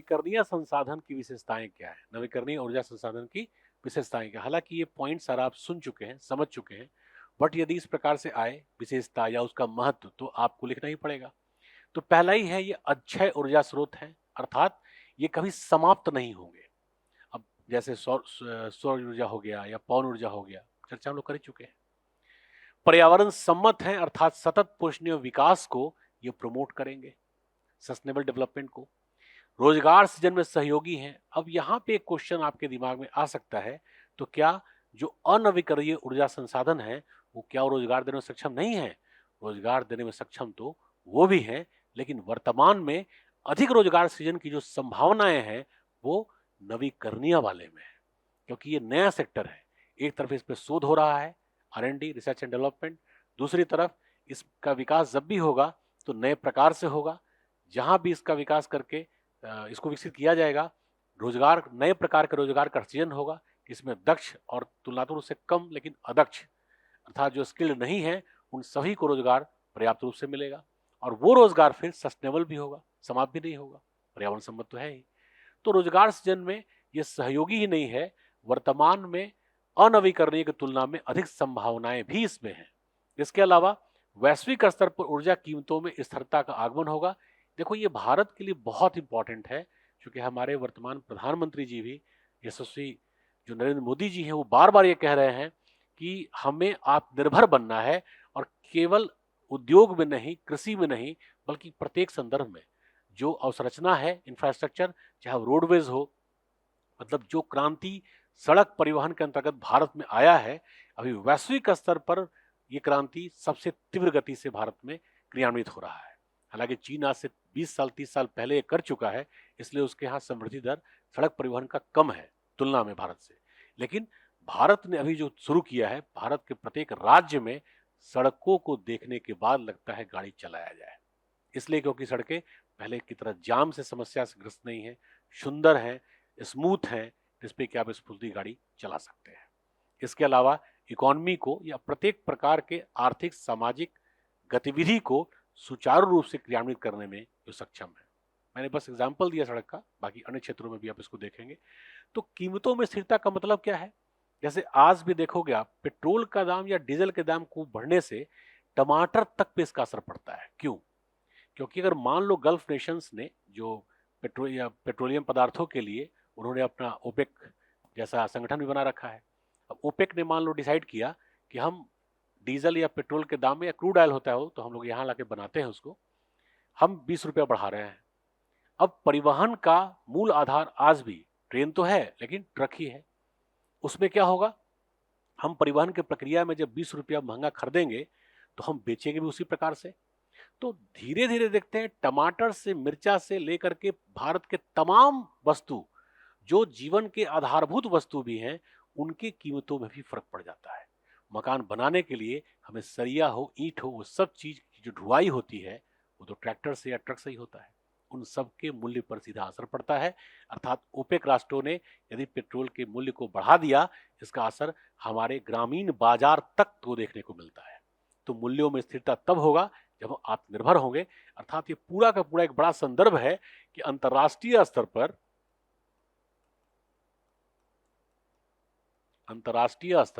नवीकरणीय संसाधन की विशेषताएं क्या है, नवीकरणीय ऊर्जा संसाधन की विशेषताएं क्या। हालांकि ये पॉइंट सारा आप सुन चुके हैं, समझ चुके हैं, बट यदि इस प्रकार से आए विशेषता या उसका महत्व तो आपको लिखना ही पड़ेगा। तो पहला ही है, ये अक्षय ऊर्जा स्रोत है, अर्थात ये कभी समाप्त नहीं होंगे। अब जैसे सौर ऊर्जा हो गया या पवन ऊर्जा हो गया, चर्चा हम लोग कर ही चुके हैं। पर्यावरण सम्मत है, अर्थात सतत पोषणीय विकास को ये प्रमोट करेंगे, सस्टेनेबल डेवलपमेंट को। रोजगार सृजन में सहयोगी हैं। अब यहाँ पे एक क्वेश्चन आपके दिमाग में आ सकता है, तो क्या जो अनवीकरणीय ऊर्जा संसाधन है वो क्या रोजगार देने में सक्षम नहीं है? रोजगार देने में सक्षम तो वो भी हैं, लेकिन वर्तमान में अधिक रोजगार सृजन की जो संभावनाएं हैं वो नवीकरणीय वाले में है, क्योंकि ये नया सेक्टर है। एक तरफ इस पे शोध हो रहा है, R&D, रिसर्च एंड डेवलपमेंट, दूसरी तरफ इसका विकास जब भी होगा तो नए प्रकार से होगा। जहां भी इसका विकास करके इसको विकसित किया जाएगा, रोजगार, नए प्रकार के रोजगार का सृजन होगा। इसमें दक्ष और तुलनात्मक रूप से कम लेकिन अदक्ष, अर्थात जो स्किल्ड नहीं है, उन सभी को रोजगार पर्याप्त रूप से मिलेगा, और वो रोजगार फिर सस्टेनेबल भी होगा, समाप्त भी नहीं होगा, पर्यावरण सम्मत तो है ही। तो रोजगार सृजन में ये सहयोगी ही नहीं है, वर्तमान में अनवीकरणीय की तुलना में अधिक संभावनाएं भी इसमें हैं। इसके अलावा वैश्विक स्तर पर ऊर्जा कीमतों में स्थिरता का आगमन होगा। देखो, ये भारत के लिए बहुत इंपॉर्टेंट है, क्योंकि हमारे वर्तमान प्रधानमंत्री जी भी, यशस्वी जो नरेंद्र मोदी जी हैं, वो बार बार ये कह रहे हैं कि हमें आत्मनिर्भर बनना है, और केवल उद्योग में नहीं, कृषि में नहीं, बल्कि प्रत्येक संदर्भ में जो अवसंरचना है, इंफ्रास्ट्रक्चर, चाहे रोडवेज हो, मतलब जो क्रांति सड़क परिवहन के अंतर्गत भारत में आया है, अभी वैश्विक स्तर पर यह क्रांति सबसे तीव्र गति से भारत में क्रियान्वित हो रहा है। हालांकि चीन आज से 20 साल 30 साल पहले कर चुका है, इसलिए उसके यहाँ समृद्धि दर सड़क परिवहन का कम है तुलना में भारत से। लेकिन भारत ने अभी जो शुरू किया है, भारत के प्रत्येक राज्य में सड़कों को देखने के बाद लगता है गाड़ी चलाया जाए, इसलिए क्योंकि सड़कें पहले की तरह जाम से समस्या से ग्रस्त नहीं है, सुंदर है, स्मूथ है, जिसपे कि आप स्फूर्ति गाड़ी चला सकते हैं। इसके अलावा इकोनॉमी को या प्रत्येक प्रकार के आर्थिक सामाजिक गतिविधि को सुचारू रूप से क्रियान्वित करने में जो सक्षम है। मैंने बस एग्जाम्पल दिया सड़क का, बाकी अन्य क्षेत्रों में भी आप इसको देखेंगे। तो कीमतों में स्थिरता का मतलब क्या है? जैसे आज भी देखोगे आप, पेट्रोल का दाम या डीजल के दाम को बढ़ने से टमाटर तक पे इसका असर पड़ता है। क्यों? क्योंकि अगर मान लो गल्फ नेशंस ने जो पेट्रोलियम पदार्थों के लिए उन्होंने अपना ओपेक जैसा संगठन भी बना रखा है। अब ओपेक ने मान लो डिसाइड किया कि हम डीजल या पेट्रोल के दाम में, या क्रूड ऑयल होता है वो तो हम लोग यहाँ लाके बनाते हैं उसको, हम 20 रुपया बढ़ा रहे हैं। अब परिवहन का मूल आधार आज भी ट्रेन तो है, लेकिन ट्रक ही है। उसमें क्या होगा, हम परिवहन की प्रक्रिया में जब 20 रुपया महंगा खरीदेंगे तो हम बेचेंगे भी उसी प्रकार से। तो धीरे धीरे देखते हैं, टमाटर से मिर्चा से लेकर के भारत के तमाम वस्तु, जो जीवन के आधारभूत वस्तु भी हैं, उनकी कीमतों में भी फर्क पड़ जाता है। मकान बनाने के लिए हमें सरिया हो, ईंट हो, वो सब चीज की जो ढुलाई होती है वो तो ट्रैक्टर से या ट्रक से ही होता है। उन सब के मूल्य पर सीधा असर पड़ता है। अर्थात ओपेक राष्ट्रों ने यदि पेट्रोल के मूल्य को बढ़ा दिया, इसका असर हमारे ग्रामीण बाजार तक तो देखने को मिलता है। तो मूल्यों में स्थिरता तब होगा जब हम आत्मनिर्भर होंगे। अर्थात ये पूरा का पूरा एक बड़ा संदर्भ है कि अंतर्राष्ट्रीय स्तर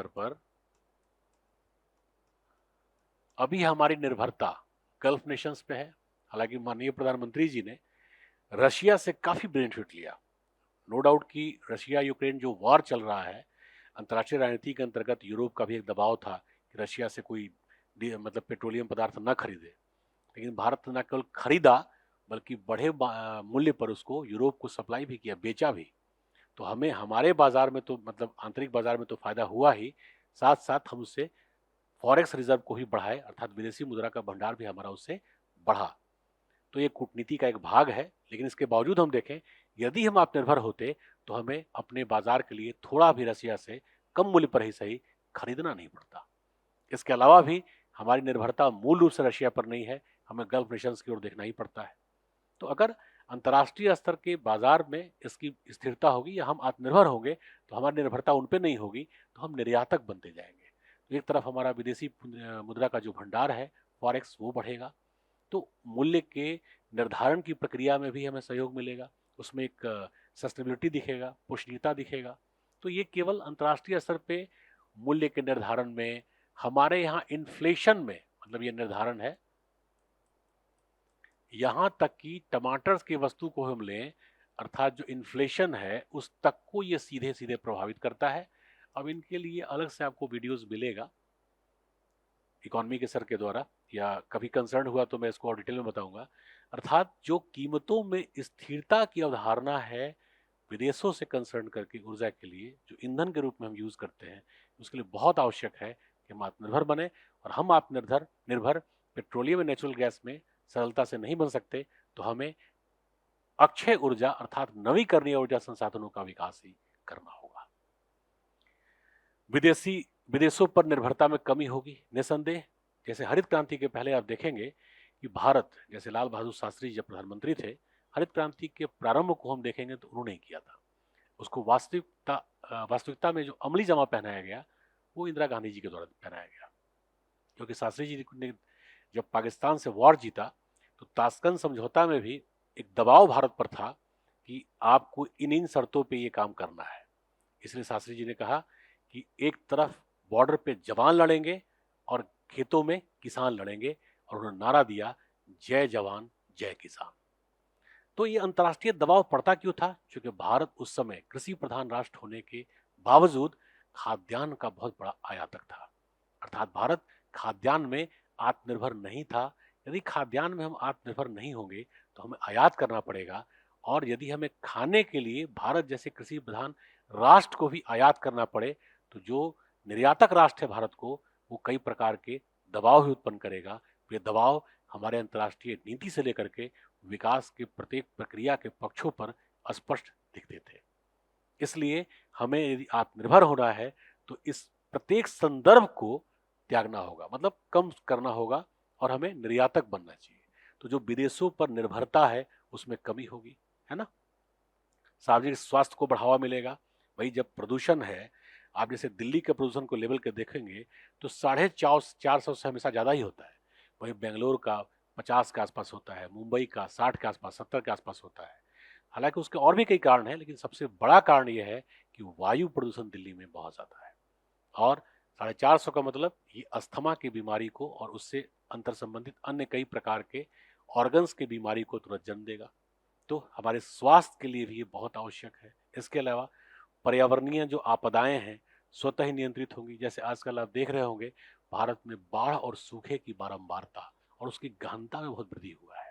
पर अभी हमारी निर्भरता गल्फ नेशंस पे है। हालांकि माननीय प्रधानमंत्री जी ने रशिया से काफी बेनिफिट लिया। नो डाउट कि रशिया यूक्रेन जो वॉर चल रहा है, अंतर्राष्ट्रीय राजनीति के अंतर्गत यूरोप का भी एक दबाव था कि रशिया से कोई मतलब पेट्रोलियम पदार्थ न खरीदे, लेकिन भारत ने न केवल खरीदा बल्कि बढ़े मूल्य पर उसको यूरोप को सप्लाई भी किया, बेचा भी। तो हमें हमारे बाजार में तो मतलब आंतरिक बाजार में तो फायदा हुआ ही, साथ साथ हम उससे फॉरेक्स रिजर्व को ही बढ़ाए, अर्थात विदेशी मुद्रा का भंडार भी हमारा उससे बढ़ा। तो ये कूटनीति का एक भाग है। लेकिन इसके बावजूद हम देखें, यदि हम आत्मनिर्भर होते तो हमें अपने बाजार के लिए थोड़ा भी रशिया से कम मूल्य पर ही सही खरीदना नहीं पड़ता। इसके अलावा भी हमारी निर्भरता मूल रूप से रशिया पर नहीं है, हमें गल्फ नेशंस की ओर देखना ही पड़ता है। तो अगर अंतर्राष्ट्रीय स्तर के बाजार में इसकी स्थिरता होगी या हम आत्मनिर्भर होंगे, तो हमारी निर्भरता उन पर नहीं होगी, तो हम निर्यातक बनते जाएंगे। तो एक तरफ हमारा विदेशी मुद्रा का जो भंडार है, फॉरेक्स, वो बढ़ेगा, तो मूल्य के निर्धारण की प्रक्रिया में भी हमें सहयोग मिलेगा, उसमें एक सस्टेनेबिलिटी दिखेगा, पोषणीयता दिखेगा। तो ये केवल अंतर्राष्ट्रीय स्तर पे मूल्य के निर्धारण में, हमारे यहाँ इन्फ्लेशन में, मतलब ये निर्धारण है, यहां तक कि टमाटर की वस्तु को हम लें, अर्थात जो इन्फ्लेशन है उस तक को ये सीधे सीधे प्रभावित करता है। अब इनके लिए अलग से आपको वीडियोस मिलेगा इकोनॉमी के सर के द्वारा, या कभी कंसर्न हुआ तो मैं इसको और डिटेल में बताऊंगा। अर्थात जो कीमतों में स्थिरता की अवधारणा है विदेशों से कंसर्न करके ऊर्जा के लिए, जो ईंधन के रूप में हम यूज करते हैं, उसके लिए बहुत आवश्यक है कि हम आत्मनिर्भर बने। और हम आत्मनिर्भर निर्भर पेट्रोलियम और नेचुरल गैस में सरलता से नहीं बन सकते। तो हमें अक्षय ऊर्जा अर्थात नवीकरणीय ऊर्जा संसाधनों का विकास ही करना होगा। विदेशी विदेशों पर निर्भरता में कमी होगी निसंदेह। जैसे हरित क्रांति के पहले आप देखेंगे कि भारत, जैसे लाल बहादुर शास्त्री जब प्रधानमंत्री थे, हरित क्रांति के प्रारंभ को हम देखेंगे तो उन्होंने किया था। उसको वास्तविकता में जो अमली जामा पहनाया गया वो इंदिरा गांधी जी के द्वारा पहनाया गया। क्योंकि शास्त्री जी ने जब पाकिस्तान से वॉर जीता तो ताशकंद समझौता में भी एक दबाव भारत पर था कि आपको इन शर्तों पे ये काम करना है। इसलिए शास्त्री जी ने कहा कि एक तरफ बॉर्डर पे जवान लड़ेंगे और खेतों में किसान लड़ेंगे, और उन्होंने नारा दिया, जय जवान जय किसान। तो ये अंतर्राष्ट्रीय दबाव पड़ता क्यों था? क्योंकि भारत उस समय कृषि प्रधान राष्ट्र होने के बावजूद खाद्यान्न का बहुत बड़ा आयातक था। अर्थात भारत खाद्यान्न में आत्मनिर्भर नहीं था। यदि खाद्यान्न में हम आत्मनिर्भर नहीं होंगे तो हमें आयात करना पड़ेगा, और यदि हमें खाने के लिए भारत जैसे कृषि प्रधान राष्ट्र को भी आयात करना पड़े तो जो निर्यातक राष्ट्र है भारत को, वो कई प्रकार के दबाव भी उत्पन्न करेगा। ये दबाव हमारे अंतर्राष्ट्रीय नीति से लेकर के विकास के प्रत्येक प्रक्रिया के पक्षों पर स्पष्ट दिखते थे। इसलिए हमें यदि आत्मनिर्भर होना है तो इस प्रत्येक संदर्भ को त्यागना होगा, मतलब कम करना होगा, और हमें निर्यातक बनना चाहिए। तो जो विदेशों पर निर्भरता है उसमें कमी होगी, है ना। सार्वजनिक स्वास्थ्य को बढ़ावा मिलेगा। वही जब प्रदूषण है, आप जैसे दिल्ली के प्रदूषण को लेवल के देखेंगे तो 450 से हमेशा ज्यादा ही होता है। वही बेंगलोर का 50 के आसपास होता है, मुंबई का 60 के आसपास, 70 के आसपास होता है। हालांकि उसके और भी कई कारण हैं, लेकिन सबसे बड़ा कारण यह है कि वायु प्रदूषण दिल्ली में बहुत ज्यादा है। और 450 का मतलब ये अस्थमा की बीमारी को और उससे अंतर संबंधित अन्य कई प्रकार के ऑर्गन्स की बीमारी को तुरंत जन्म देगा। तो हमारे स्वास्थ्य के लिए भी ये बहुत आवश्यक है। इसके अलावा पर्यावरणीय जो आपदाएं हैं स्वतः ही नियंत्रित होंगी। जैसे आजकल आप देख रहे होंगे भारत में बाढ़ और सूखे की बारंबारता और उसकी गहनता में बहुत वृद्धि हुआ है।